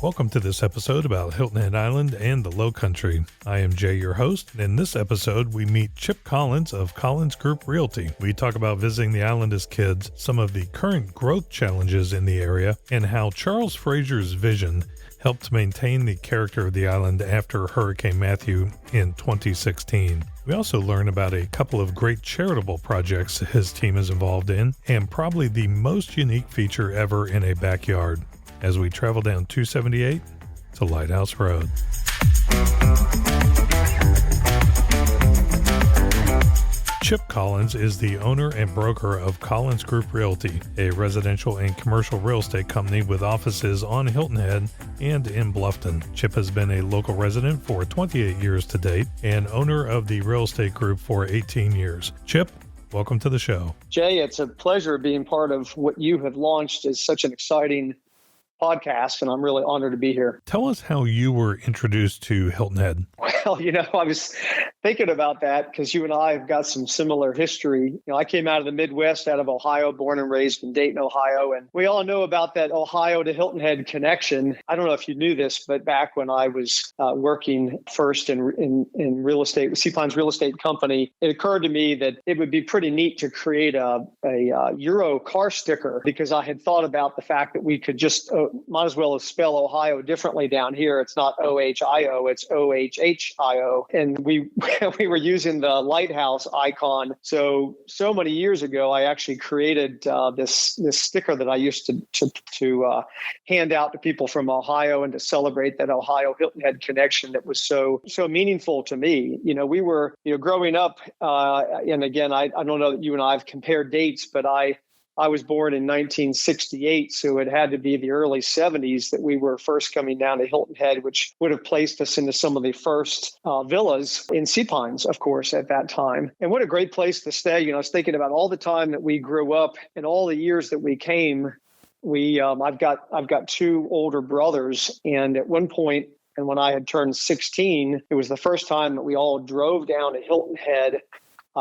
Welcome to this episode about Hilton Head Island and the Low Country. I am Jay, your host, and in this episode we meet Chip Collins of Collins Group Realty. We talk about visiting the island as kids, some of the current growth challenges in the area, and how Charles Fraser's vision helped to maintain the character of the island after Hurricane Matthew in 2016. We also learn about a couple of great charitable projects his team is involved in, and probably the most unique feature ever in a backyard, as we travel down 278 to Lighthouse Road. Chip Collins is the owner and broker of Collins Group Realty, a residential and commercial real estate company with offices on Hilton Head and in Bluffton. Chip has been a local resident for 28 years to date and owner of the real estate group for 18 years. Chip, welcome to the show. Jay, it's a pleasure being part of what you have launched as such an exciting podcast, and I'm really honored to be here. Tell us how you were introduced to Hilton Head. Well, I was thinking about that because you and I have got some similar history. I came out of the Midwest, out of Ohio, born and raised in Dayton, Ohio, and we all know about that Ohio to Hilton Head connection. I don't know if you knew this, but back when I was working first in real estate with Seapine's Real Estate Company, it occurred to me that it would be pretty neat to create a Euro car sticker, because I had thought about the fact that we could just might as well spell Ohio differently down here. It's not O-H-I-O, it's O-H-H-I-O. And we were using the lighthouse icon. So many years ago, I actually created this sticker that I used to hand out to people from Ohio and to celebrate that Ohio Hilton Head connection that was so meaningful to me. We were growing up, and again, I don't know that you and I have compared dates, but I was born in 1968, so it had to be the early 70s that we were first coming down to Hilton Head, which would have placed us into some of the first villas in Seapines, of course, at that time. And what a great place to stay. I was thinking about all the time that we grew up and all the years that we came. I've got two older brothers, and at one point, and when I had turned 16, it was the first time that we all drove down to Hilton Head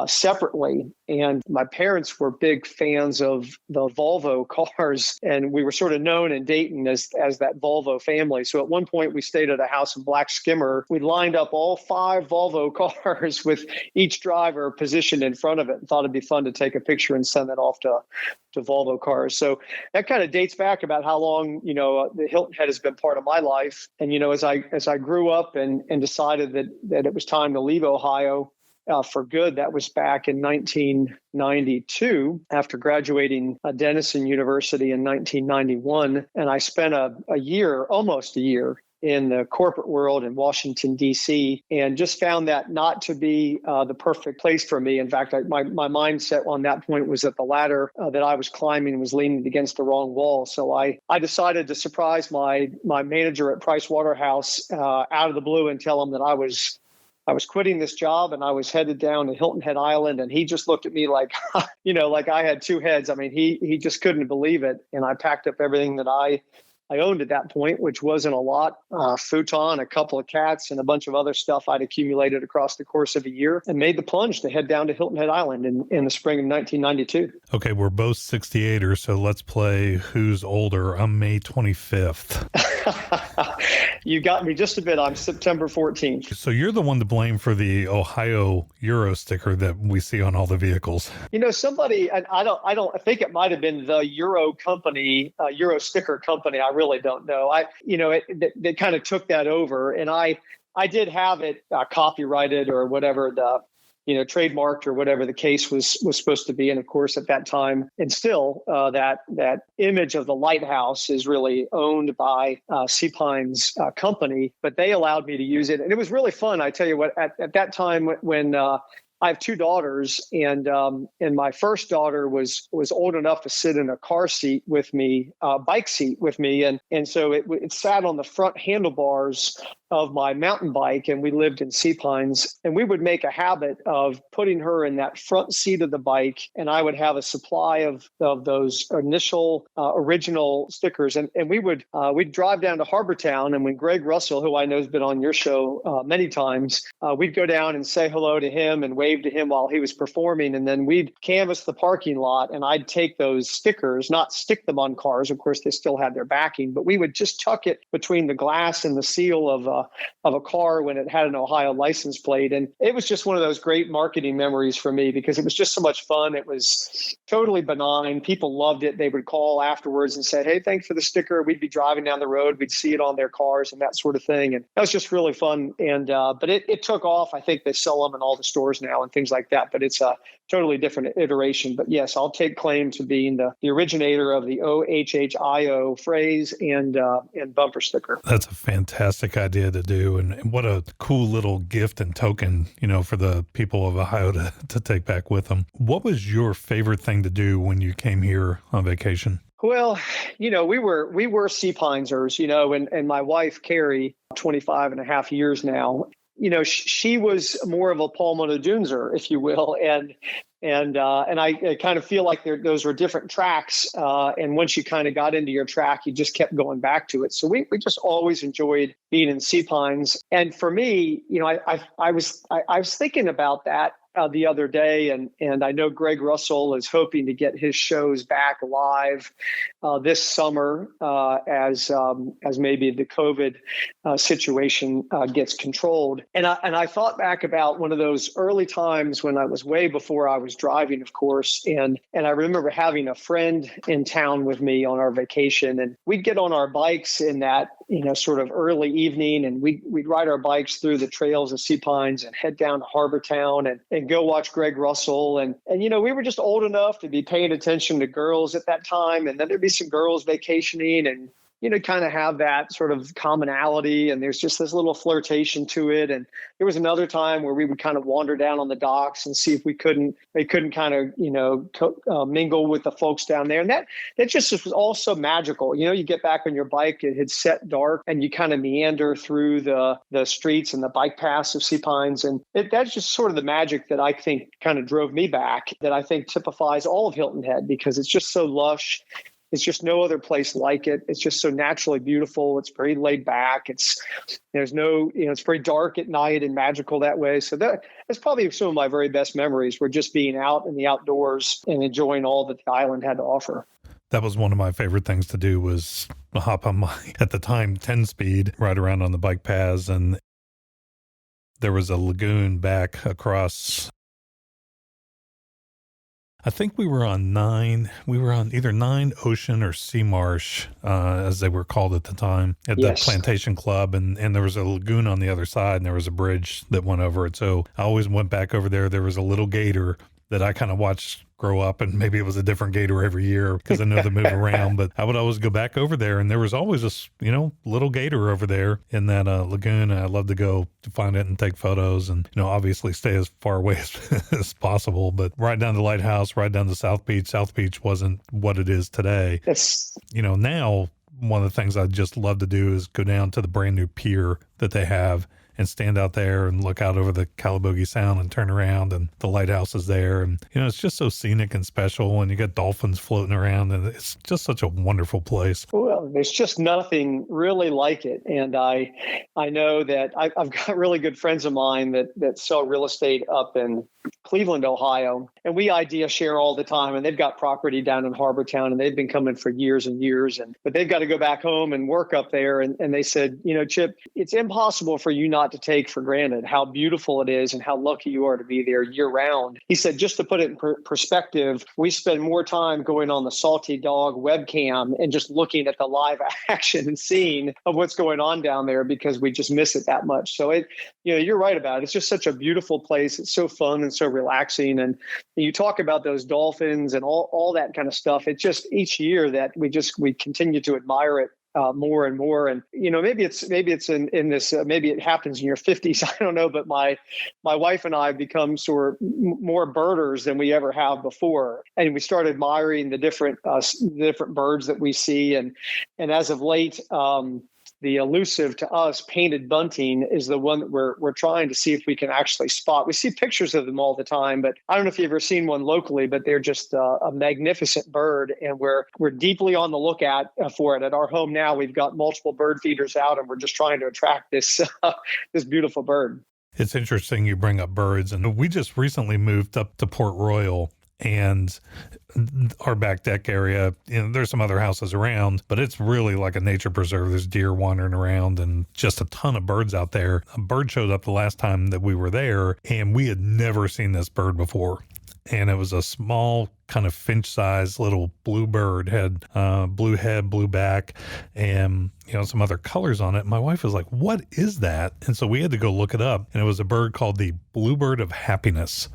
separately. And my parents were big fans of the Volvo cars, and we were sort of known in Dayton as that Volvo family. So at one point we stayed at a house in Black Skimmer. We lined up all 5 Volvo cars with each driver positioned in front of it, and thought it'd be fun to take a picture and send that off to Volvo cars. So that kind of dates back about how long, the Hilton Head has been part of my life. And, as I grew up and decided that it was time to leave Ohio for good, that was back in 1992 after graduating Denison University in 1991. And I spent almost a year in the corporate world in Washington, D.C., and just found that not to be the perfect place for me. In fact, my mindset on that point was that the ladder that I was climbing was leaning against the wrong wall. So I decided to surprise my manager at Price Waterhouse out of the blue and tell him that I was quitting this job and I was headed down to Hilton Head Island. And he just looked at me like, like I had 2 heads. I mean, he just couldn't believe it. And I packed up everything that I owned at that point, which wasn't a lot, futon, a couple of cats, and a bunch of other stuff I'd accumulated across the course of a year, and made the plunge to head down to Hilton Head Island in the spring of 1992. Okay, we're both 68ers, so let's play who's older. I'm May 25th. You got me just a bit. I'm September 14th. So you're the one to blame for the Ohio Euro sticker that we see on all the vehicles. Somebody, and I think it might have been the Euro company, Euro sticker company. I really don't know. They kind of took that over, and I did have it copyrighted or whatever, the trademarked or whatever the case was supposed to be. And of course, at that time, and still, that image of the lighthouse is really owned by Seapine's company, but they allowed me to use it, and it was really fun. I tell you what, at that time when I have 2 daughters, and my first daughter was old enough to sit in a car seat with me, bike seat with me, and so it sat on the front handlebars of my mountain bike, and we lived in Sea Pines, and we would make a habit of putting her in that front seat of the bike, and I would have a supply of those initial original stickers, and we'd drive down to Harbortown, and when Greg Russell, who I know has been on your show many times, we'd go down and say hello to him and wave to him while he was performing, and then we'd canvass the parking lot, and I'd take those stickers, not stick them on cars, of course they still had their backing, but we would just tuck it between the glass and the seal of a car when it had an Ohio license plate. And it was just one of those great marketing memories for me because it was just so much fun. It was totally benign. People loved it. They would call afterwards and say, hey, thanks for the sticker. We'd be driving down the road. We'd see it on their cars and that sort of thing. And that was just really fun. And but it took off. I think they sell them in all the stores now and things like that. But it's a totally different iteration. But yes, I'll take claim to being the originator of the OHHIO phrase and bumper sticker. That's a fantastic idea to do. And what a cool little gift and token, for the people of Ohio to take back with them. What was your favorite thing to do when you came here on vacation? Well, we were Sea Pinesers, and my wife, Carrie, 25 and a half years now, she was more of a Palmetto Duneser, if you will. And I kind of feel like those were different tracks. And once you kind of got into your track, you just kept going back to it. So we just always enjoyed being in Sea Pines. And for me, I was thinking about that the other day, and I know Greg Russell is hoping to get his shows back live this summer as maybe the COVID situation gets controlled. And I thought back about one of those early times when I was way before I was driving, of course, and I remember having a friend in town with me on our vacation, and we'd get on our bikes in that sort of early evening, and we'd ride our bikes through the trails of Sea Pines and head down to Harbortown and go watch Greg Russell. And we were just old enough to be paying attention to girls at that time. And then there'd be some girls vacationing and, kind of have that sort of commonality. And there's just this little flirtation to it. And there was another time where we would kind of wander down on the docks and see if they couldn't kind of, mingle with the folks down there. And that just was all so magical. You get back on your bike, it had set dark, and you kind of meander through the streets and the bike paths of Sea Pines. And that's just sort of the magic that I think kind of drove me back, that I think typifies all of Hilton Head, because it's just so lush. It's just no other place like it. It's just so naturally beautiful. It's very laid back. It's very dark at night and magical that way. So that's probably some of my very best memories, were just being out in the outdoors and enjoying all that the island had to offer. That was one of my favorite things to do, was hop on my, at the time, 10-speed, ride around on the bike paths. And there was a lagoon back across, I think we were on either 9 Ocean or Sea Marsh, as they were called at the time, at the Plantation Club. And there was a lagoon on the other side, and there was a bridge that went over it. So I always went back over there. There was a little gator that I kind of watched grow up, and maybe it was a different gator every year because I know they move around, but I would always go back over there, and there was always this, little gator over there in that lagoon. And I love to go to find it and take photos and, obviously stay as far away as possible, but right down the lighthouse, right down to South Beach. South Beach wasn't what it is today. Yes. Now one of the things I just love to do is go down to the brand new pier that they have and stand out there and look out over the Calabogie Sound and turn around, and the lighthouse is there. And, it's just so scenic and special, and you got dolphins floating around, and it's just such a wonderful place. Well, there's just nothing really like it. And I know that I've got really good friends of mine that sell real estate up in Cleveland, Ohio, and we idea share all the time. And they've got property down in Harbortown, and they've been coming for years and years. But they've got to go back home and work up there. And they said, Chip, it's impossible for you not to take for granted how beautiful it is and how lucky you are to be there year round. He said, just to put it in perspective, we spend more time going on the Salty Dog webcam and just looking at the live action and seeing of what's going on down there, because we just miss it that much. So you're right about it. It's just such a beautiful place. It's so fun and so relaxing. And you talk about those dolphins and all that kind of stuff. It's just each year that we continue to admire it more and more. And, maybe it's in this, maybe it happens in your 50s. I don't know. But my wife and I have become sort of more birders than we ever have before. And we start admiring the different birds that we see. And as of late, the elusive to us painted bunting is the one that we're trying to see if we can actually spot. We see pictures of them all the time, but I don't know if you've ever seen one locally, but they're just a magnificent bird, and we're deeply on the lookout for it. At our home now, we've got multiple bird feeders out, and we're just trying to attract this this beautiful bird. It's interesting you bring up birds, and we just recently moved up to Port Royal, and our back deck area, there's some other houses around, but it's really like a nature preserve. There's deer wandering around and just a ton of birds out there. A bird showed up the last time that we were there, and we had never seen this bird before. And it was a small kind of finch-sized little blue bird, had blue head, blue back, and some other colors on it. My wife was like, "What is that?" And so we had to go look it up, and it was a bird called the bluebird of happiness.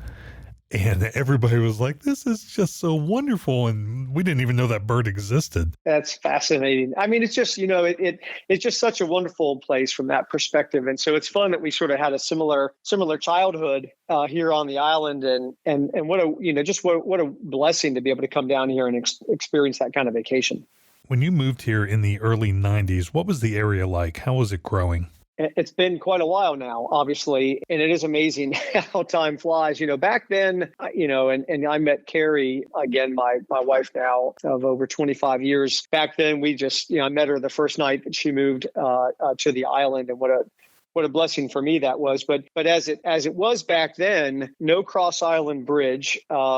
And everybody was like, "This is just so wonderful." And we didn't even know that bird existed. That's fascinating. I mean, it's just, it's just such a wonderful place from that perspective. And so it's fun that we sort of had a similar childhood here on the island. And what a blessing to be able to come down here and experience that kind of vacation. When you moved here in the early 90s, what was the area like? How was it growing? It's been quite a while now, obviously, and it is amazing how time flies. Back then, and I met Carrie, again, my wife now of over 25 years. Back then, we just, I met her the first night that she moved to the island, and what a blessing for me that was. But as it was back then, no cross island bridge,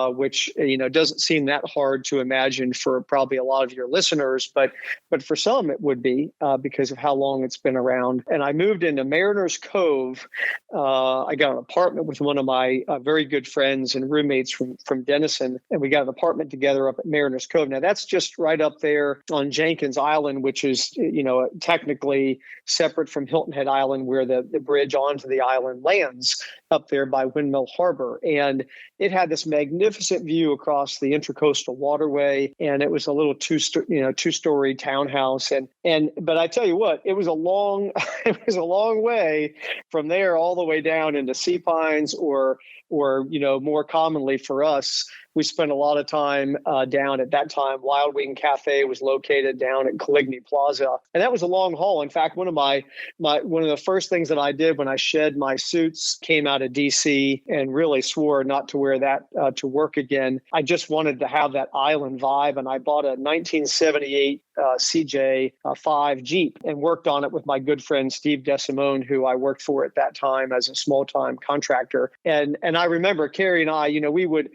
which doesn't seem that hard to imagine for probably a lot of your listeners, but for some it would be because of how long it's been around. And I moved into Mariners Cove. I got an apartment with one of my very good friends and roommates from Denison, and we got an apartment together up at Mariners Cove. Now that's just right up there on Jenkins Island, which is technically separate from Hilton Head Island, where the bridge onto the island lands up there by Windmill Harbor. And it had this magnificent view across the Intracoastal Waterway. And it was a little two-story townhouse. But I tell you what, it was a long way from there all the way down into Sea Pines, or more commonly for us, we spent a lot of time down at that time. Wild Wing Cafe was located down at Caligny Plaza, and that was a long haul. In fact, one of the first things that I did when I shed my suits, came out of DC, and really swore not to wear that to work again. I just wanted to have that island vibe, and I bought a 1978 CJ5 Jeep and worked on it with my good friend Steve DeSimone, who I worked for at that time as a small-time contractor. And I remember Carrie and I, we would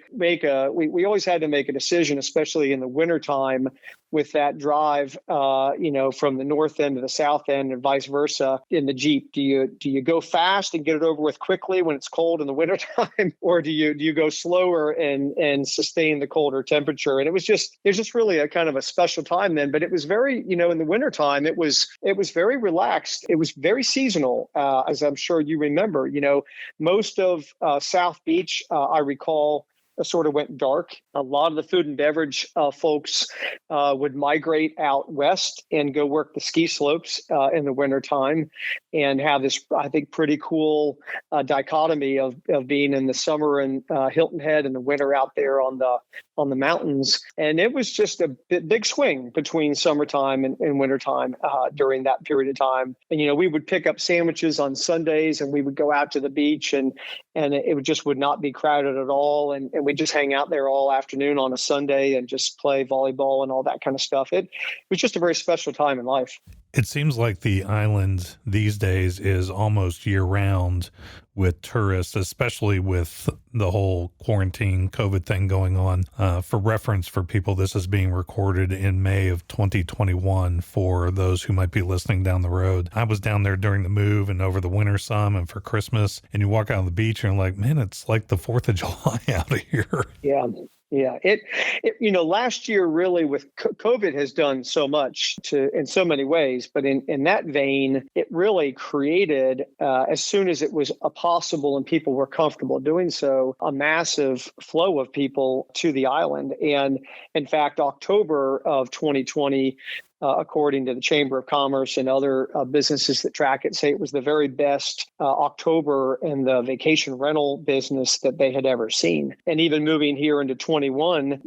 we always had to make a decision, especially in the wintertime, with that drive, from the north end to the south end and vice versa in the Jeep. Do you go fast and get it over with quickly when it's cold in the wintertime, or do you go slower and sustain the colder temperature? And it was just really a kind of a special time then. But it was very, in the wintertime, it was very relaxed. It was very seasonal, as I'm sure you remember. Most of South Beach, I recall, sort of went dark. A lot of the food and beverage folks would migrate out west and go work the ski slopes in the wintertime, and have this, I think, pretty cool dichotomy of being in the summer in Hilton Head and the winter out there on the mountains. And it was just a big swing between summertime and wintertime during that period of time. And, we would pick up sandwiches on Sundays, and we would go out to the beach, and it just would not be crowded at all. And we just hang out there all afternoon on a Sunday and just play volleyball and all that kind of stuff. It was just a very special time in life. It seems like the island these days is almost year-round with tourists, especially with the whole quarantine COVID thing going on. For reference for people, this is being recorded in May of 2021 for those who might be listening down the road. I was down there during the move and over the winter some and for Christmas, and you walk out on the beach and you're like, man, it's like the 4th of July out of here. Yeah. Yeah, it last year really with COVID has done so much in so many ways, but in that vein, it really created, as soon as it was possible and people were comfortable doing so, a massive flow of people to the island. And in fact, October of 2020, according to the Chamber of Commerce and other businesses that track it, say it was the very best October in the vacation rental business that they had ever seen. And even moving here into 21,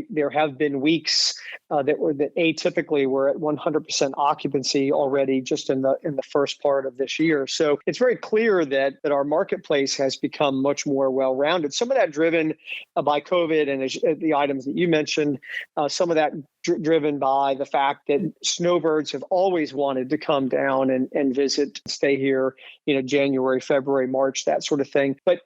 there have been weeks that atypically were at 100% occupancy already just in the first part of this year. So it's very clear that our marketplace has become much more well-rounded. Some of that driven by COVID and the items that you mentioned, some of that driven by the fact that snowbirds have always wanted to come down and visit, stay here, January, February, March, that sort of thing. But,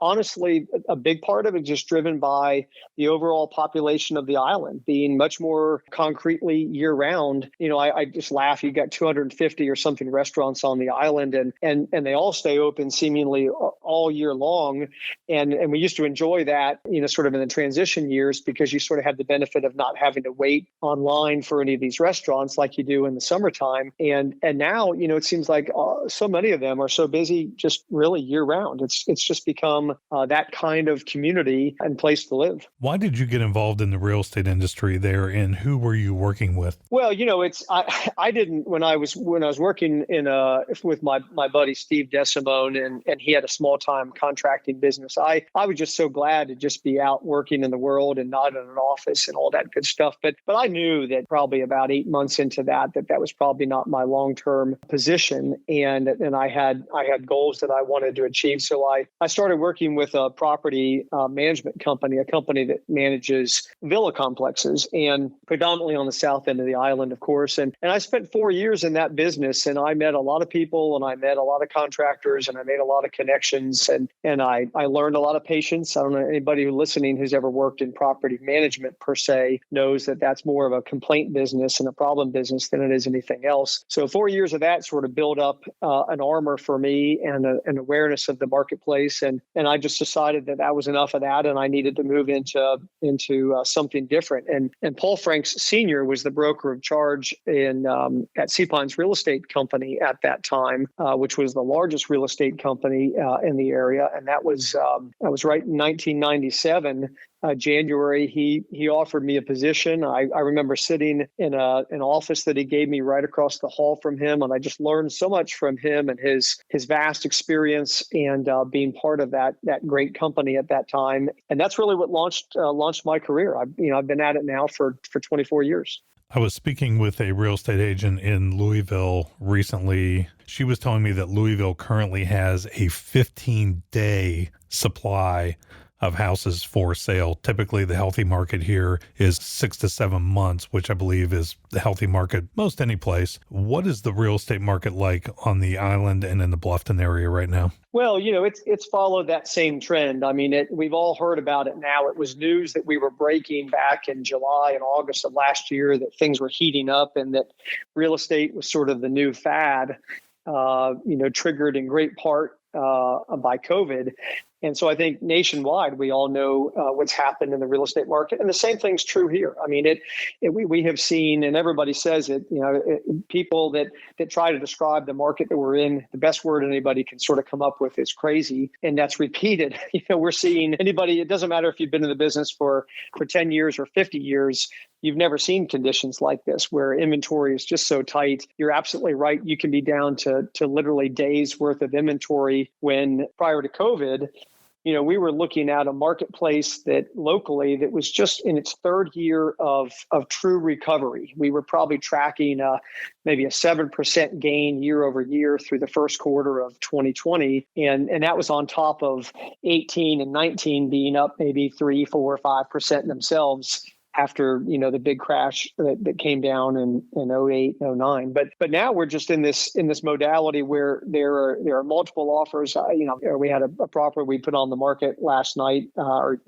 honestly, a big part of it is just driven by the overall population of the island being much more concretely year round. I just laugh. You got 250 or something restaurants on the island and they all stay open seemingly all year long. And we used to enjoy that, sort of in the transition years because you sort of had the benefit of not having to wait online for any of these restaurants like you do in the summertime. And now, it seems like so many of them are so busy just really year round. It's just become that kind of community and place to live. Why did you get involved in the real estate industry there, and who were you working with? Well, I didn't when I was working with my buddy Steve DeSimone and he had a small time contracting business. I was just so glad to just be out working in the world and not in an office and all that good stuff. But I knew that probably about 8 months into that was probably not my long-term position. And I had goals that I wanted to achieve. So I started working with a property management company, a company that manages villa complexes and predominantly on the south end of the island, of course. And I spent 4 years in that business and I met a lot of people and I met a lot of contractors and I made a lot of connections and I learned a lot of patience. I don't know anybody who's listening who's ever worked in property management per se knows that that's more of a complaint business and a problem business than it is anything else. So 4 years of that sort of built up an armor for me and an awareness of the marketplace. And I just decided that was enough of that and I needed to move into something different. And Paul Franks Sr. was the broker of charge at Sea Pines Real Estate Company at that time, which was the largest real estate company in the area. And that was right in 1997. January, he offered me a position. I remember sitting in an office that he gave me right across the hall from him, and I just learned so much from him and his vast experience and being part of that great company at that time. And that's really what launched my career. I've been at it now for 24 years. I was speaking with a real estate agent in Louisville recently. She was telling me that Louisville currently has a 15-day supply of houses for sale. Typically, the healthy market here is 6 to 7 months, which I believe is the healthy market most any place. What is the real estate market like on the island and in the Bluffton area right now? Well, it's followed that same trend. I mean, we've all heard about it now. It was news that we were breaking back in July and August of last year, that things were heating up and that real estate was sort of the new fad, triggered in great part by COVID. And so I think nationwide, we all know what's happened in the real estate market. And the same thing's true here. I mean, we have seen, and everybody says it, people that try to describe the market that we're in, the best word anybody can sort of come up with is crazy. And that's repeated. We're seeing anybody, it doesn't matter if you've been in the business for 10 years or 50 years, you've never seen conditions like this where inventory is just so tight. You're absolutely right. You can be down to literally days worth of inventory when prior to COVID, we were looking at a marketplace that locally that was just in its third year of true recovery. We were probably tracking maybe a 7% gain year over year through the first quarter of 2020. And that was on top of 18 and 19 being up maybe 3, 4, 5% themselves after, the big crash that came down in 08, 09. But now we're just in this modality where there are multiple offers. We had a property we put on the market last night or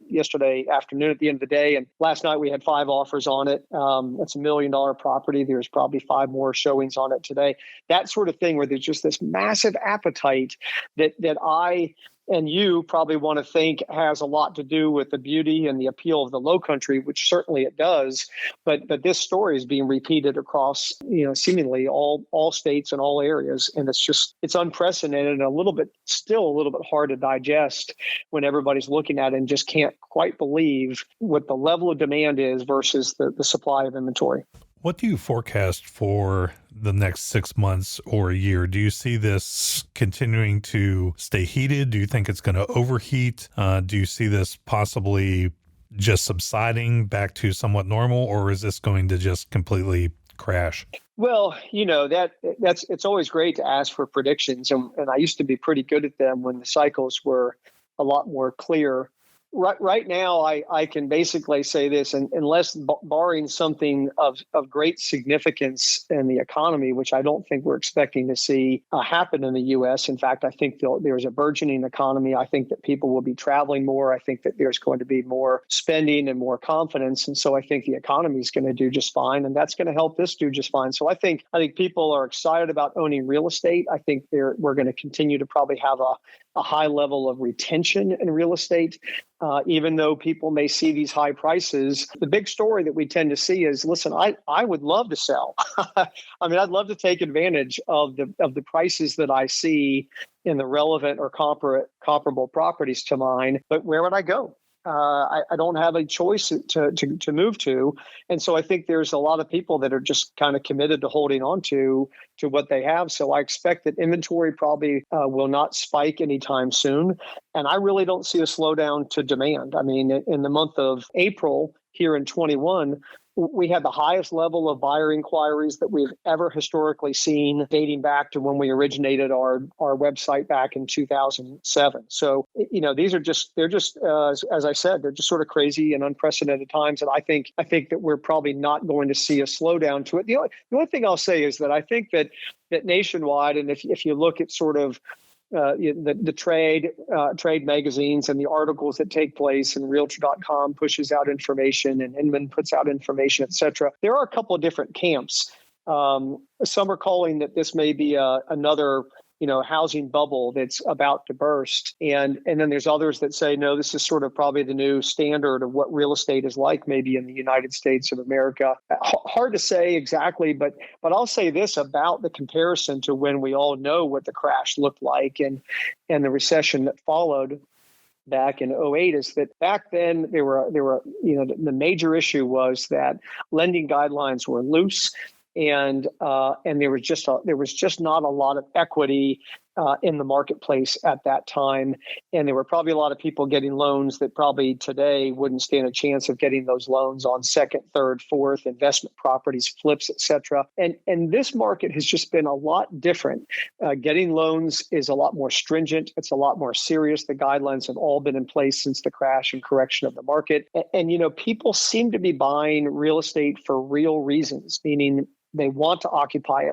yesterday afternoon at the end of the day. And last night we had 5 offers on it. That's $1 million property. There's probably 5 more showings on it today. That sort of thing where there's just this massive appetite that I and you probably want to think has a lot to do with the beauty and the appeal of the low country, which certainly it does. But this story is being repeated across, seemingly all states and all areas. And it's unprecedented and still a little bit hard to digest when everybody's looking at it and just can't quite believe what the level of demand is versus the supply of inventory. What do you forecast for the next 6 months or a year? Do you see this continuing to stay heated? Do you think it's going to overheat? Do you see this possibly just subsiding back to somewhat normal, or is this going to just completely crash? Well, that's it's always great to ask for predictions, and I used to be pretty good at them when the cycles were a lot more clear. Right now, I can basically say this, and unless barring something of great significance in the economy, which I don't think we're expecting to see happen in the U.S. In fact, I think there's a burgeoning economy. I think that people will be traveling more. I think that there's going to be more spending and more confidence. And so I think the economy is going to do just fine, and that's going to help this do just fine. So I think people are excited about owning real estate. I think we're going to continue to probably have a high level of retention in real estate. Even though people may see these high prices, the big story that we tend to see is, listen, I would love to sell. I mean, I'd love to take advantage of the prices that I see in the relevant or comparable properties to mine, but where would I go? I don't have a choice to move to. And so I think there's a lot of people that are just kind of committed to holding on to what they have. So I expect that inventory probably will not spike anytime soon. And I really don't see a slowdown to demand. I mean, in the month of April here in 21, we had the highest level of buyer inquiries that we've ever historically seen, dating back to when we originated our website back in 2007. So, these are they're just as I said, they're just sort of crazy and unprecedented times. And I think that we're probably not going to see a slowdown to it. The only thing I'll say is that I think that nationwide, and if you look at sort of the trade magazines and the articles that take place, and Realtor.com pushes out information, and Inman puts out information, et cetera. There are a couple of different camps. Some are calling that this may be another housing bubble that's about to burst. And then there's others that say, no, this is sort of probably the new standard of what real estate is like, maybe in the United States of America. Hard to say exactly, but I'll say this about the comparison to when we all know what the crash looked like and the recession that followed back in 2008, is that back then there were the major issue was that lending guidelines were loose. And there was just not a lot of equity in the marketplace at that time, and there were probably a lot of people getting loans that probably today wouldn't stand a chance of getting those loans on second, third, fourth investment properties, flips, et cetera. And this market has just been a lot different. Getting loans is a lot more stringent. It's a lot more serious. The guidelines have all been in place since the crash and correction of the market. And people seem to be buying real estate for real reasons, meaning they want to occupy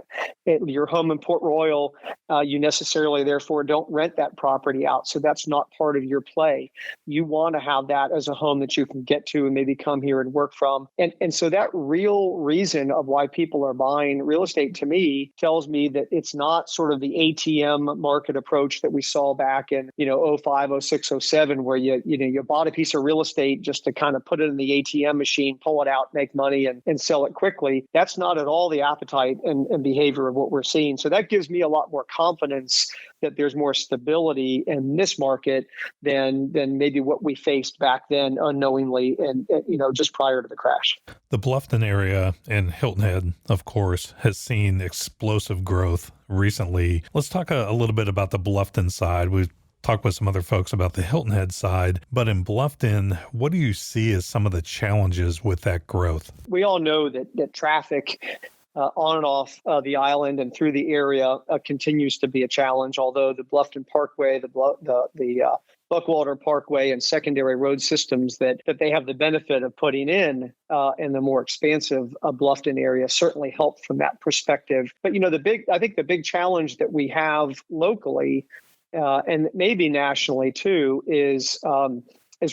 it. Your home in Port Royal, you necessarily, therefore, don't rent that property out. So that's not part of your play. You want to have that as a home that you can get to and maybe come here and work from. And so that real reason of why people are buying real estate, to me, tells me that it's not sort of the ATM market approach that we saw back in 05, 06, 07, where you bought a piece of real estate just to kind of put it in the ATM machine, pull it out, make money, and sell it quickly. That's not at all the appetite and behavior of what we're seeing. So that gives me a lot more confidence that there's more stability in this market than maybe what we faced back then unknowingly and just prior to the crash. The Bluffton area and Hilton Head, of course, has seen explosive growth recently. Let's talk a little bit about the Bluffton side. We've talk with some other folks about the Hilton Head side, but in Bluffton, what do you see as some of the challenges with that growth? We all know that traffic on and off the island and through the area continues to be a challenge, although the Bluffton Parkway, the Buckwalter Parkway and secondary road systems that they have the benefit of putting in the more expansive Bluffton area certainly help from that perspective. But I think the big challenge that we have locally and maybe nationally too is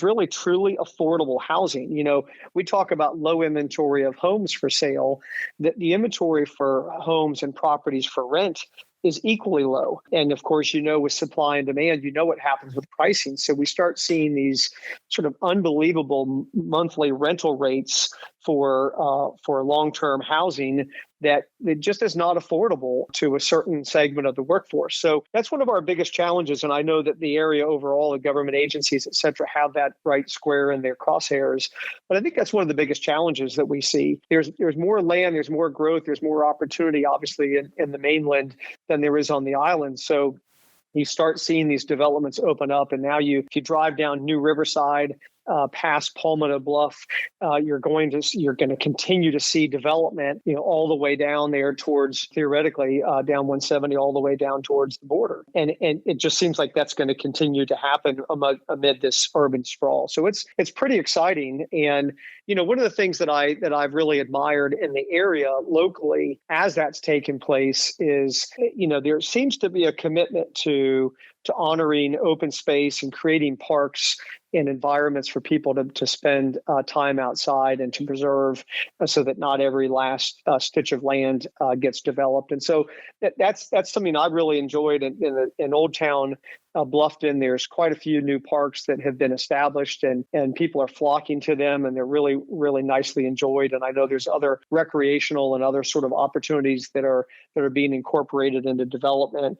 really truly affordable housing. We talk about low inventory of homes for sale, that the inventory for homes and properties for rent is equally low. And of course, with supply and demand, what happens with pricing. So we start seeing these sort of unbelievable monthly rental rates for long-term housing that it just is not affordable to a certain segment of the workforce. So that's one of our biggest challenges. And I know that the area overall, the government agencies, et cetera, have that right square in their crosshairs. But I think that's one of the biggest challenges that we see. There's more land, there's more growth, there's more opportunity, obviously, in the mainland than there is on the island. So you start seeing these developments open up, and now if you drive down New Riverside, past Palmetto Bluff, you're going to continue to see development, all the way down there towards, theoretically, down 170, all the way down towards the border, and it just seems like that's going to continue to happen amid this urban sprawl. So it's pretty exciting, and one of the things that I've really admired in the area locally as that's taken place is, there seems to be a commitment to honoring open space and creating parks and environments for people to spend time outside and to preserve, so that not every last stitch of land gets developed. And so that's something I really enjoyed in Old Town. Bluffton, there's quite a few new parks that have been established, and people are flocking to them, and they're really, really nicely enjoyed. And I know there's other recreational and other sort of opportunities that are being incorporated into development,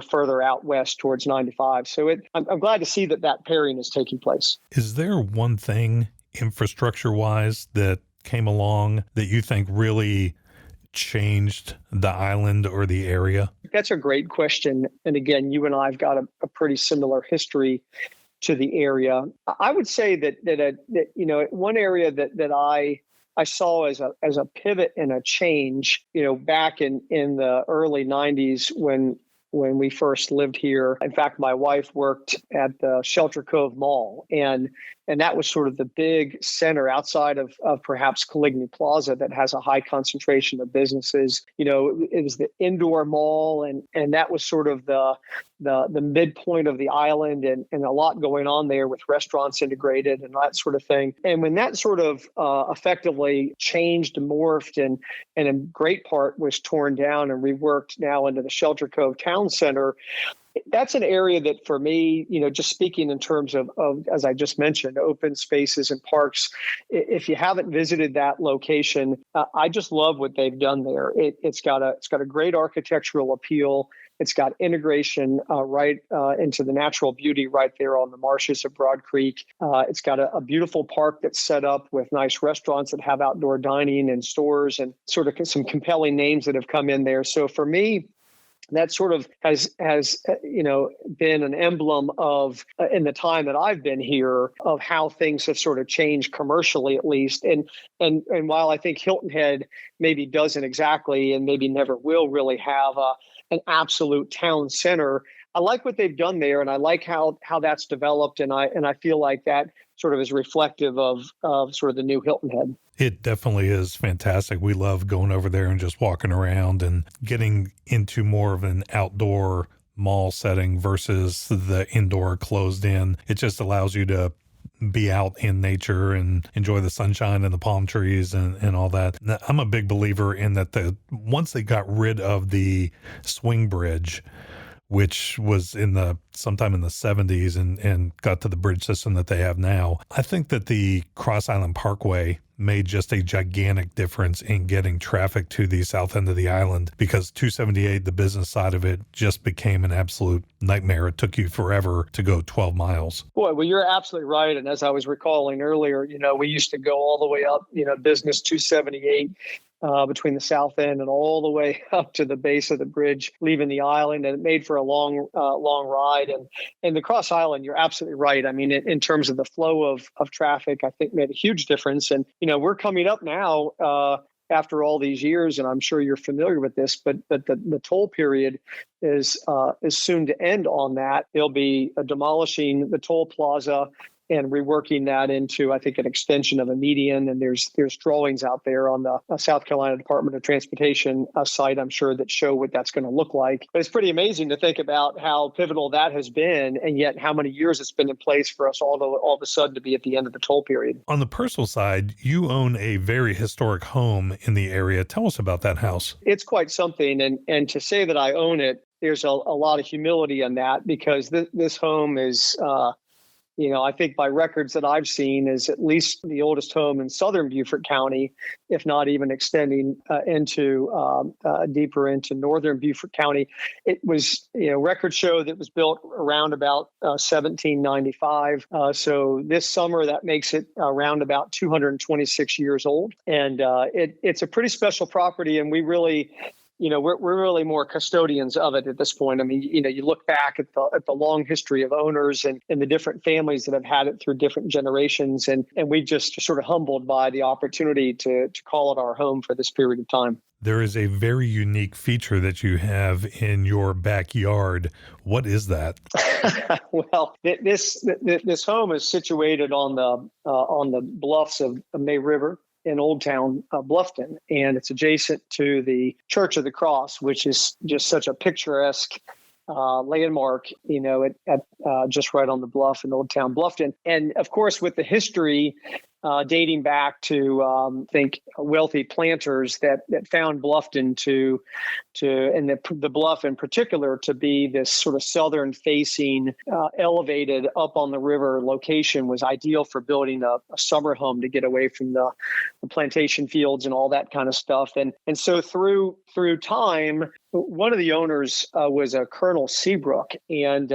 further out west towards 95. So I'm glad to see that pairing is taking place. Is there one thing infrastructure-wise that came along that you think really changed the island or the area? That's a great question. And again, you and I have got a pretty similar history to the area. I would say that one area that I saw as a pivot and a change, back in the early 90s when we first lived here. In fact, my wife worked at the Shelter Cove Mall, and that was sort of the big center outside of perhaps Caligny Plaza that has a high concentration of businesses. It was the indoor mall, and that was sort of the midpoint of the island, and a lot going on there with restaurants integrated and that sort of thing. And when that sort of effectively changed and morphed, and in great part was torn down and reworked now into the Shelter Cove Town Center, that's an area that for me, just speaking in terms of, as I just mentioned, open spaces and parks, if you haven't visited that location, I just love what they've done there. It's got a great architectural appeal. It's got integration right into the natural beauty right there on the marshes of Broad Creek. It's got a beautiful park that's set up with nice restaurants that have outdoor dining and stores, and sort of some compelling names that have come in there. So for me, that sort of has been an emblem of, in the time that I've been here, of how things have sort of changed commercially, at least. And while I think Hilton Head maybe doesn't exactly, and maybe never will really have an absolute town center, I like what they've done there, and I like how that's developed, and I feel like that sort of is reflective of sort of the new Hilton Head. It definitely is fantastic. We love going over there and just walking around and getting into more of an outdoor mall setting versus the indoor closed in. It just allows you to be out in nature and enjoy the sunshine and the palm trees and all that. I'm a big believer in that once they got rid of the swing bridge, which was sometime in the 70s and got to the bridge system that they have now, I think that the Cross Island Parkway made just a gigantic difference in getting traffic to the south end of the island, because 278, the business side of it, just became an absolute nightmare. It took you forever to go 12 miles. Boy, well, you're absolutely right. And as I was recalling earlier, we used to go all the way up, business 278, between the south end and all the way up to the base of the bridge, leaving the island, and it made for a long ride. And the Cross Island, you're absolutely right. I mean, in terms of the flow of traffic, I think made a huge difference. And we're coming up now after all these years, and I'm sure you're familiar with this, but the toll period is soon to end on that. They'll be demolishing the toll plaza and reworking that into, I think, an extension of a median. And there's drawings out there on the South Carolina Department of Transportation site, I'm sure, that show what that's going to look like. But it's pretty amazing to think about how pivotal that has been, and yet how many years it's been in place for us all of a sudden to be at the end of the toll period. On the personal side, you own a very historic home in the area. Tell us about that house. It's quite something. And to say that I own it, there's a lot of humility in that, because this home is I think by records that I've seen is at least the oldest home in southern Beaufort County, if not even extending into deeper into northern Beaufort County. It was, records show that it was built around about 1795. So this summer, that makes it around about 226 years old. And it's a pretty special property. And we really, we're really more custodians of it at this point. I mean, you look back at the long history of owners and the different families that have had it through different generations. And we just sort of humbled by the opportunity to call it our home for this period of time. There is a very unique feature that you have in your backyard. What is that? Well, this home is situated on the bluffs of May River in Old Town Bluffton, and it's adjacent to the Church of the Cross, which is just such a picturesque landmark, at just right on the bluff in Old Town Bluffton. And of course, with the history dating back to, I think, wealthy planters that found Bluffton and the bluff in particular to be this sort of southern facing, elevated up on the river location was ideal for building a summer home to get away from the plantation fields and all that kind of stuff. And so through time, one of the owners was a Colonel Seabrook, and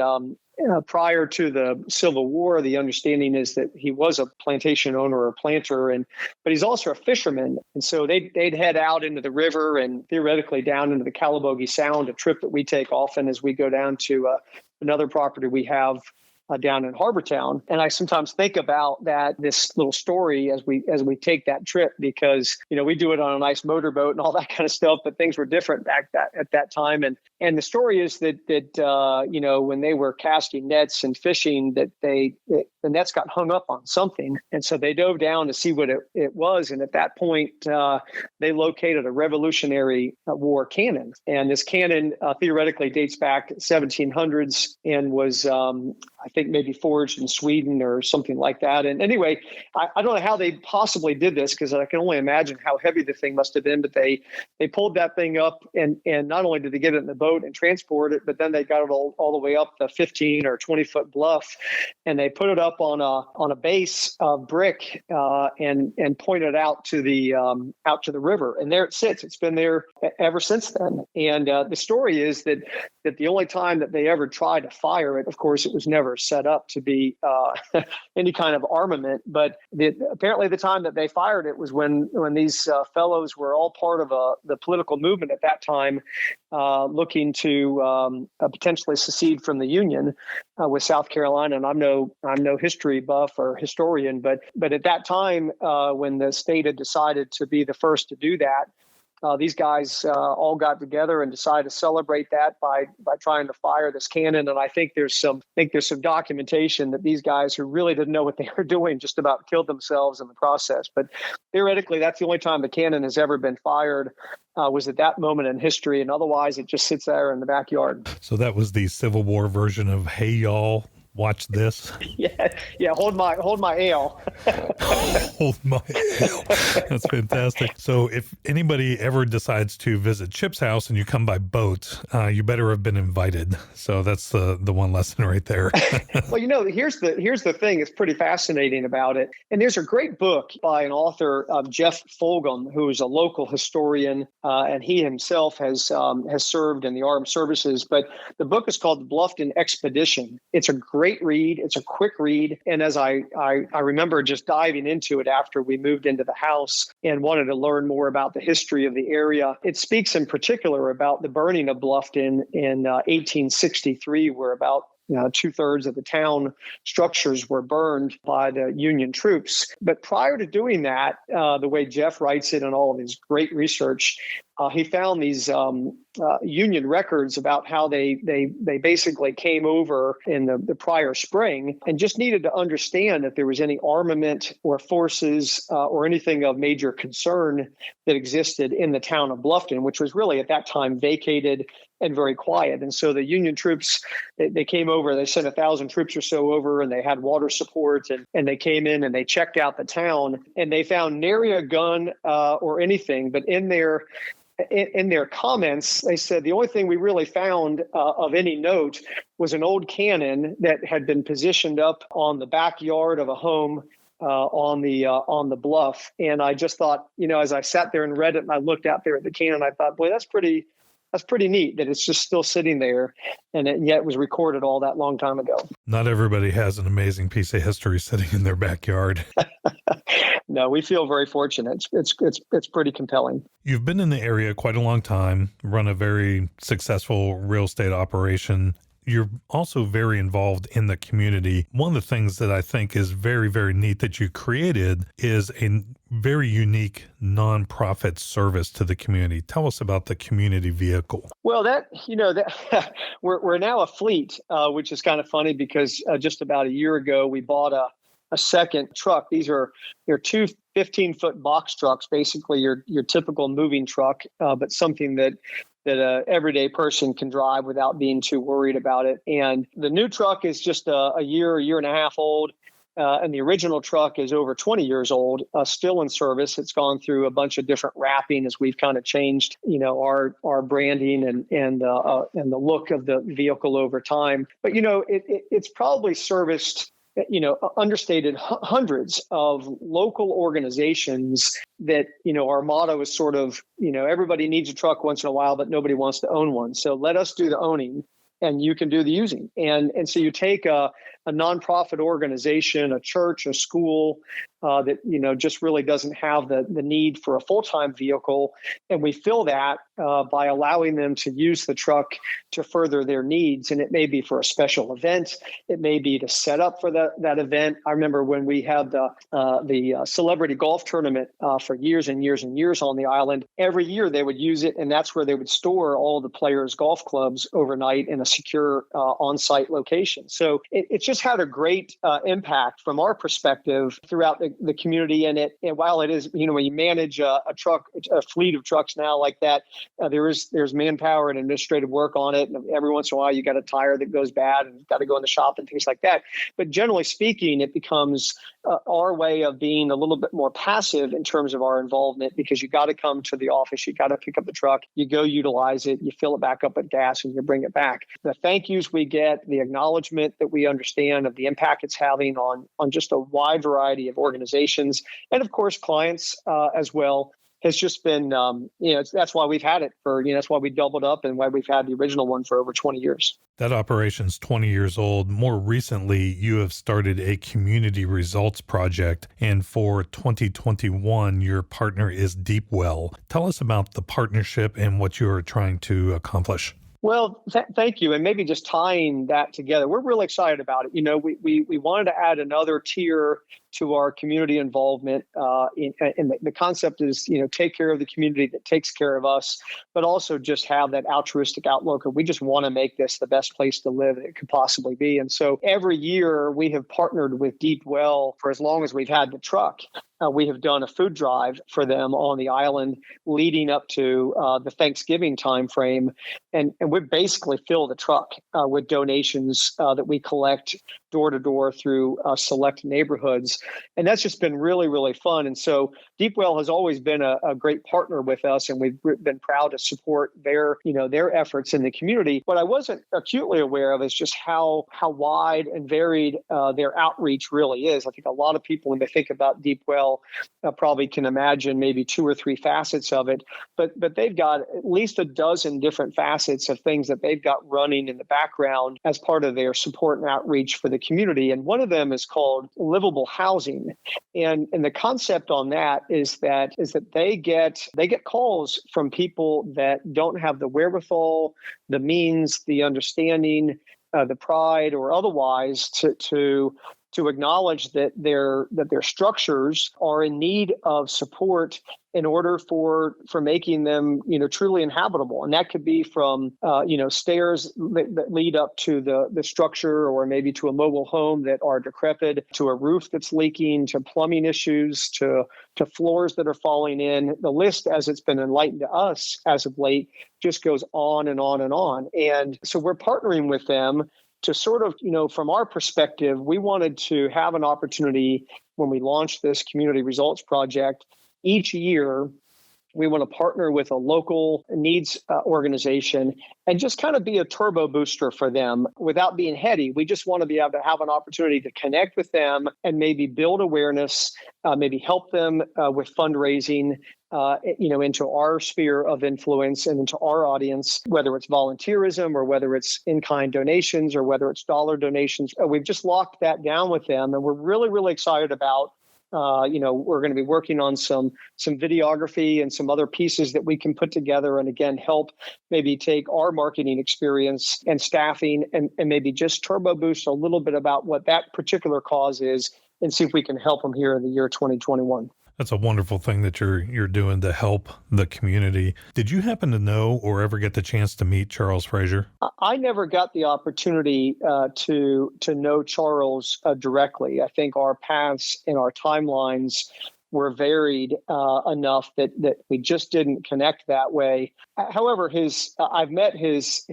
prior to the Civil War, the understanding is that he was a plantation owner or planter, but he's also a fisherman. And so they'd head out into the river and theoretically down into the Calabogie Sound, a trip that we take often as we go down to another property we have down in Harbortown. And I sometimes think about this little story as we take that trip, because, we do it on a nice motorboat and all that kind of stuff, but things were different at that time. And the story is that when they were casting nets and fishing, that the nets got hung up on something. And so they dove down to see what it was. And at that point, they located a Revolutionary War cannon. And this cannon theoretically dates back to 1700s and was, I think, maybe forged in Sweden or something like that. And anyway, I don't know how they possibly did this, because I can only imagine how heavy the thing must have been. But they pulled that thing up, and not only did they get it in the boat and transport it, but then they got it all the way up the 15 or 20 foot bluff, and they put it up on a base of brick and pointed out to the river. And there it sits. It's been there ever since then. And the story is that the only time that they ever tried to fire it, of course, it was never set up to be any kind of armament. But apparently the time that they fired it was when these fellows were all part of the political movement at that time, looking to potentially secede from the Union with South Carolina. And I'm no history buff or historian, but at that time, when the state had decided to be the first to do that, these guys all got together and decided to celebrate that by trying to fire this cannon. And I think there's some documentation that these guys, who really didn't know what they were doing, just about killed themselves in the process. But theoretically, that's the only time the cannon has ever been fired, was at that moment in history. And otherwise, it just sits there in the backyard. So that was the Civil War version of "Hey y'all, watch this." Yeah. Hold my ale. Hold my ale. That's fantastic. So if anybody ever decides to visit Chip's house and you come by boat, you better have been invited. So that's the one lesson right there. Well, here's the thing. It's pretty fascinating about it. And there's a great book by an author, Jeff Fulgham, who is a local historian, and he himself has served in the armed services. But the book is called The Bluffton Expedition. It's a great read. It's a quick read. And as I remember just diving into it after we moved into the house and wanted to learn more about the history of the area, it speaks in particular about the burning of Bluffton in 1863, where about 2/3 of the town structures were burned by the Union troops. But prior to doing that, the way Jeff writes it and all of his great research, he found these Union records about how they basically came over in the prior spring and just needed to understand if there was any armament or forces or anything of major concern that existed in the town of Bluffton, which was really at that time vacated and very quiet. And so the Union troops, they came over, they sent 1,000 troops or so over, and they had water support, and they came in and they checked out the town, and they found nary a gun or anything, but in there, in their comments, they said the only thing we really found of any note was an old cannon that had been positioned up on the backyard of a home on the bluff. And I just thought, as I sat there and read it and I looked out there at the cannon, I thought, boy, that's pretty neat that it's just still sitting there, and yet it was recorded all that long time ago. Not everybody has an amazing piece of history sitting in their backyard. No, we feel very fortunate. It's pretty compelling. You've been in the area quite a long time, run a very successful real estate operation. You're also very involved in the community. One of the things that I think is very, very neat that you created is a very unique nonprofit service to the community. Tell us about the community vehicle. Well, we're now a fleet, which is kind of funny because just about a year ago, we bought a second truck. They're two 15-foot box trucks, basically your typical moving truck, but something that an everyday person can drive without being too worried about it. And the new truck is just a year and a half old. And the original truck is over 20 years old, still in service. It's gone through a bunch of different wrapping as we've kind of changed, our branding and the look of the vehicle over time. But, it's probably serviced, understated hundreds of local organizations that, our motto is sort of, everybody needs a truck once in a while, but nobody wants to own one. So let us do the owning and you can do the using. And so you take a nonprofit organization, a church, a school that, just really doesn't have the need for a full-time vehicle. And we fill that by allowing them to use the truck to further their needs. And it may be for a special event. It may be to set up for that event. I remember when we had the celebrity golf tournament for years and years and years on the island. Every year they would use it, and that's where they would store all the players' golf clubs overnight in a secure on-site location. So it's just had a great impact from our perspective throughout the community. And while it is, when you manage a fleet of trucks now like that, there's manpower and administrative work on it. And every once in a while, you got a tire that goes bad and got to go in the shop and things like that. But generally speaking, it becomes our way of being a little bit more passive in terms of our involvement, because you got to come to the office, you got to pick up the truck, you go utilize it, you fill it back up with gas, and you bring it back. The thank yous we get, the acknowledgement that we understand of the impact it's having on just a wide variety of organizations, and of course clients as well, has just been, that's why we've had it for, that's why we doubled up and why we've had the original one for over 20 years. That operation's 20 years old. More recently, you have started a community results project, and for 2021, your partner is Deepwell. Tell us about the partnership and what you are trying to accomplish. Well, thank you. And maybe just tying that together, we're really excited about it. We wanted to add another tier to our community involvement. And the concept is, take care of the community that takes care of us, but also just have that altruistic outlook. And we just want to make this the best place to live it could possibly be. And so every year we have partnered with Deepwell for as long as we've had the truck. We have done a food drive for them on the island leading up to the Thanksgiving timeframe. And we basically fill the truck with donations that we collect door to door through select neighborhoods. And that's just been really, really fun. And so Deepwell has always been a great partner with us, and we've been proud to support their efforts in the community. What I wasn't acutely aware of is just how wide and varied their outreach really is. I think a lot of people, when they think about Deepwell, probably can imagine maybe 2 or 3 facets of it, but they've got at least a dozen different facets of things that they've got running in the background as part of their support and outreach for the community. And one of them is called livable housing. And the concept on that is that they get calls from people that don't have the wherewithal, the means, the understanding, the pride, or otherwise to acknowledge that their structures are in need of support in order for making them, truly inhabitable. And that could be from, stairs that lead up to the structure, or maybe to a mobile home that are decrepit, to a roof that's leaking, to plumbing issues, to floors that are falling in. The list, as it's been enlightened to us as of late, just goes on and on and on. And so we're partnering with them to sort of, from our perspective, we wanted to have an opportunity when we launched this community results project each year We want to partner with a local needs organization and just kind of be a turbo booster for them without being heady. We just want to be able to have an opportunity to connect with them and maybe build awareness, maybe help them with fundraising, into our sphere of influence and into our audience, whether it's volunteerism or whether it's in-kind donations or whether it's dollar donations. We've just locked that down with them, and we're really, really excited about. We're going to be working on some videography and some other pieces that we can put together, and again, help maybe take our marketing experience and staffing and maybe just turbo boost a little bit about what that particular cause is, and see if we can help them here in the year 2021. That's a wonderful thing that you're doing to help the community. Did you happen to know or ever get the chance to meet Charles Fraser? I never got the opportunity to know Charles directly. I think our paths and our timelines were varied enough that we just didn't connect that way. However, I've met his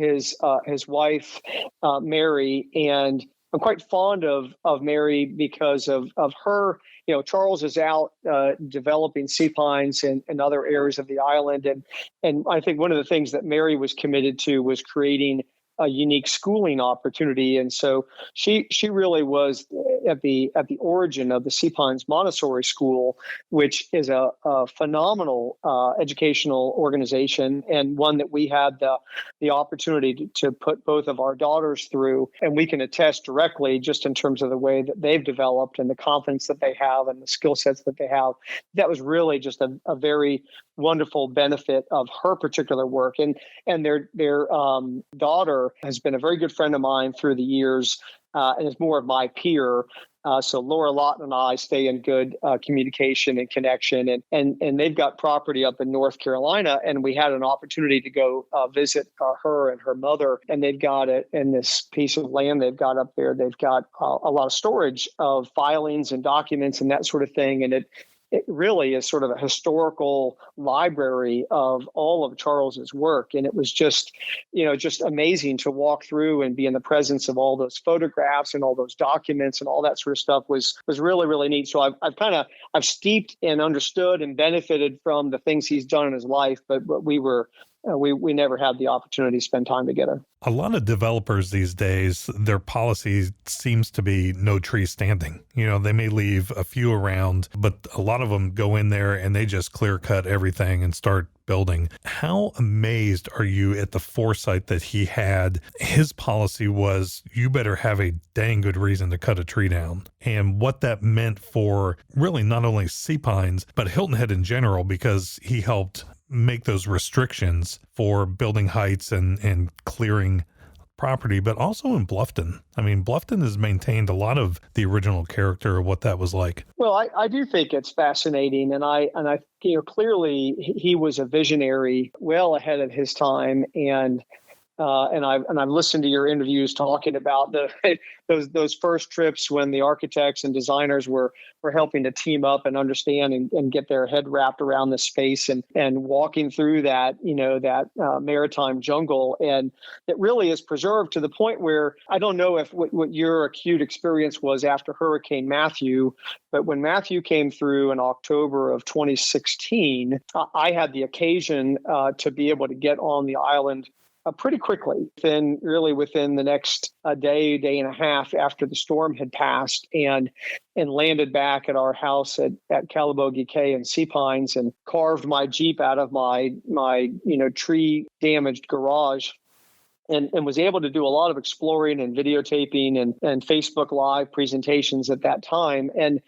wife, Mary, and I'm quite fond of Mary because of her. Charles is out developing sea pines in other areas of the island. And I think one of the things that Mary was committed to was creating a unique schooling opportunity. And so she really was at the origin of the Sea Pines Montessori School, which is a phenomenal educational organization, and one that we had the opportunity to put both of our daughters through. And we can attest directly just in terms of the way that they've developed and the confidence that they have and the skill sets that they have. That was really just a very wonderful benefit of her particular work. And their daughter has been a very good friend of mine through the years, and is more of my peer. So Laura Lawton and I stay in good communication and connection, and they've got property up in North Carolina, and we had an opportunity to go visit her and her mother, and they've got it in this piece of land they've got up there. They've got a lot of storage of filings and documents and that sort of thing, and it really is sort of a historical library of all of Charles's work. And it was just amazing to walk through and be in the presence of all those photographs and all those documents and all that sort of stuff was really, really neat. So I've steeped and understood and benefited from the things he's done in his life, but we never had the opportunity to spend time together. A lot of developers these days, their policy seems to be no tree standing. They may leave a few around, but a lot of them go in there and they just clear cut everything and start building. How amazed are you at the foresight that he had? His policy was, you better have a dang good reason to cut a tree down. And what that meant for really not only Sea Pines, but Hilton Head in general, because he helped make those restrictions for building heights and clearing property, but also in Bluffton. I mean, Bluffton has maintained a lot of the original character of what that was like. Well, I do think it's fascinating, and I clearly he was a visionary well ahead of his time, and I've listened to your interviews talking about those first trips when the architects and designers were helping to team up and understand and get their head wrapped around the space and walking through that maritime jungle. And it really is preserved to the point where I don't know if what your acute experience was after Hurricane Matthew, but when Matthew came through in October of 2016, I had the occasion to be able to get on the island pretty quickly, within the next day and a half after the storm had passed, and landed back at our house at Calabogie Cay and Sea Pines, and carved my Jeep out of my tree damaged garage. And was able to do a lot of exploring and videotaping and Facebook Live presentations at that time. And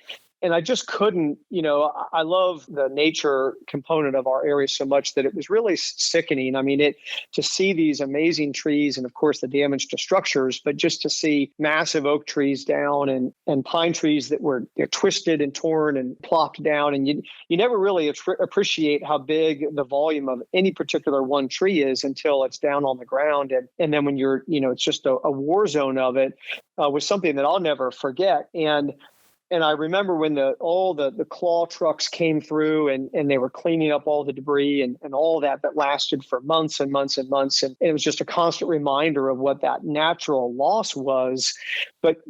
I just couldn't, I love the nature component of our area so much that it was really sickening. I mean, to see these amazing trees and, of course, the damage to structures, but just to see massive oak trees down and pine trees that were twisted and torn and plopped down. And you never really appreciate how big the volume of any particular one tree is until it's down on the ground. And then when you're, it's just a war zone of it was something that I'll never forget. And I remember when all the claw trucks came through and they were cleaning up all the debris and all that lasted for months and months and months. And it was just a constant reminder of what that natural loss was. But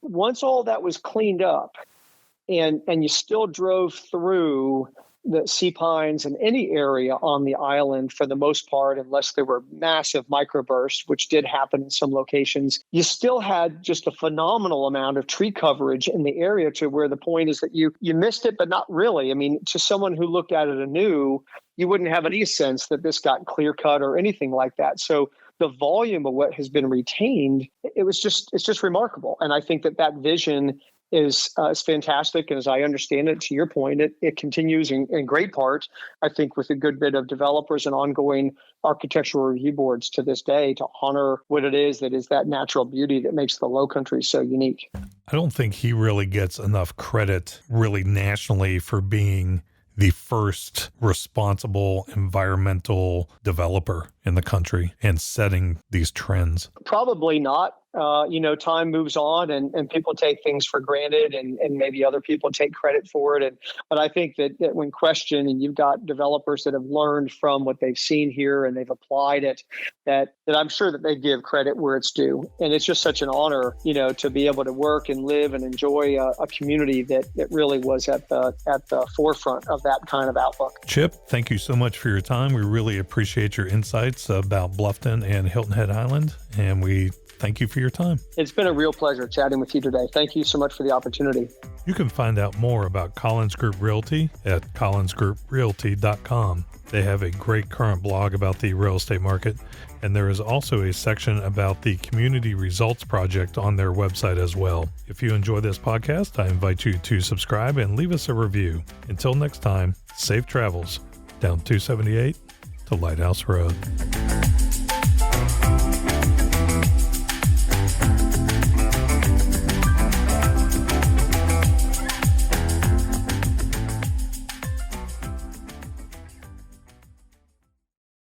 once all that was cleaned up and you still drove through, the sea pines and any area on the island for the most part, unless there were massive microbursts, which did happen in some locations, you still had just a phenomenal amount of tree coverage in the area to where the point is that you missed it, but not really. I mean, to someone who looked at it anew, you wouldn't have any sense that this got clear cut or anything like that. So the volume of what has been retained, it's just remarkable. And I think that vision is fantastic. And as I understand it, to your point, it continues in great part, I think, with a good bit of developers and ongoing architectural review boards to this day to honor what it is that natural beauty that makes the Low Country so unique. I don't think he really gets enough credit really nationally for being the first responsible environmental developer in the country and setting these trends. Probably not. Time moves on and people take things for granted and maybe other people take credit for it. But I think that when questioned and you've got developers that have learned from what they've seen here and they've applied it, that I'm sure that they give credit where it's due. And it's just such an honor, to be able to work and live and enjoy a community that really was at the forefront of that kind of outlook. Chip, thank you so much for your time. We really appreciate your insights about Bluffton and Hilton Head Island, and we thank you for your time. It's been a real pleasure chatting with you today. Thank you so much for the opportunity. You can find out more about Collins Group Realty at collinsgrouprealty.com. They have a great current blog about the real estate market, and there is also a section about the Community Results Project on their website as well. If you enjoy this podcast, I invite you to subscribe and leave us a review. Until next time, safe travels down 278 to Lighthouse Road.